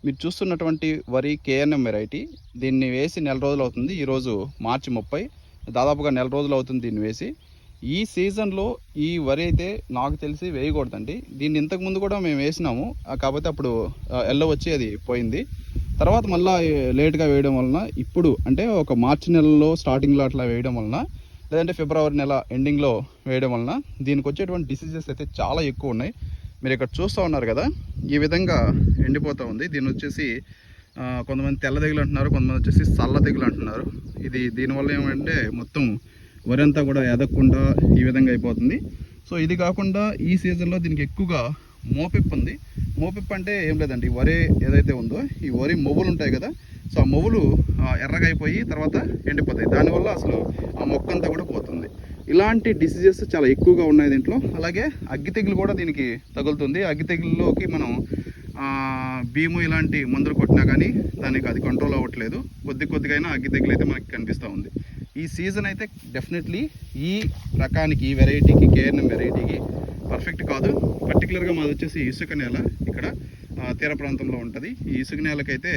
మీరు చూస్తున్నటువంటి వరి కేఎన్ఎం వెరైటీ. దీన్ని వేసి నెల రోజులు అవుతుంది. ఈరోజు మార్చి 30, దాదాపుగా నెల రోజులు అవుతుంది దీన్ని వేసి. ఈ సీజన్లో ఈ వరి అయితే నాకు తెలిసి వేయకూడదండి. దీన్ని ఇంతకుముందు కూడా మేము వేసినాము, కాకపోతే అప్పుడు ఎల్లో వచ్చి అది పోయింది. తర్వాత మళ్ళీ లేట్గా వేయడం వలన ఇప్పుడు అంటే ఒక మార్చి నెలలో స్టార్టింగ్లో అట్లా వేయడం వలన, లేదంటే ఫిబ్రవరి నెల ఎండింగ్లో వేయడం వలన దీనికి వచ్చేటువంటి డిసీజెస్ అయితే చాలా ఎక్కువ ఉన్నాయి. మీరు ఇక్కడ చూస్తూ ఉన్నారు కదా, ఈ విధంగా ఎండిపోతూ ఉంది. దీని వచ్చేసి కొంతమంది తెల్ల తెగులు అంటున్నారు, కొంతమంది వచ్చేసి చల్ల తెగులు అంటున్నారు. దీనివల్ల ఏమంటే మొత్తం వరి అంతా కూడా ఎదగకుండా ఈ విధంగా అయిపోతుంది. సో ఇది కాకుండా ఈ సీజన్లో దీనికి ఎక్కువగా మోపిప్పు ఉంది. మోపిప్పు అంటే ఏం లేదండి, వరి ఏదైతే ఉందో ఈ వరి మొవ్వులు ఉంటాయి కదా, సో ఆ మొవ్వులు ఎర్రగా అయిపోయి తర్వాత ఎండిపోతాయి. దానివల్ల అసలు ఆ మొక్క అంతా కూడా పోతుంది. ఇలాంటి డిసీజెస్ చాలా ఎక్కువగా ఉన్నాయి దీంట్లో. అలాగే అగ్గి తెగులు కూడా దీనికి తగులుతుంది. అగ్గి తెగుల్లోకి మనం భీము ఇలాంటి మందులు కొట్టినా కానీ దానికి అది కంట్రోల్ అవ్వట్లేదు. కొద్దిగైనా అగ్గి తెగులు అయితే మనకి కనిపిస్తూ ఉంది. ఈ సీజన్ అయితే డెఫినెట్లీ ఈ రకానికి, ఈ వెరైటీకి, కేఎన్ఎం వెరైటీకి పర్ఫెక్ట్ కాదు. పర్టికులర్గా మాది వచ్చేసి ఇసుక నేల, ఇక్కడ తీర ప్రాంతంలో ఉంటుంది. ఈ ఇసుక నేలకైతే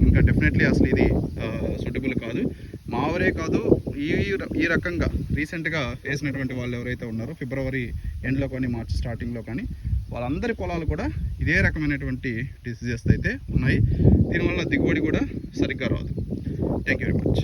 ఇంకా డెఫినెట్లీ అసలు ఇది సూటబుల్ కాదు. మావరే కాదు, ఈ రకంగా రీసెంట్గా వేసినటువంటి వాళ్ళు ఎవరైతే ఉన్నారో ఫిబ్రవరి ఎండ్లో కానీ మార్చి స్టార్టింగ్లో కానీ, వాళ్ళందరి పొలాలు కూడా ఇదే రకమైనటువంటి డిసీజెస్ అయితే ఉన్నాయి. దీనివల్ల దిగుబడి కూడా సరిగ్గా రాదు. Thank you very much.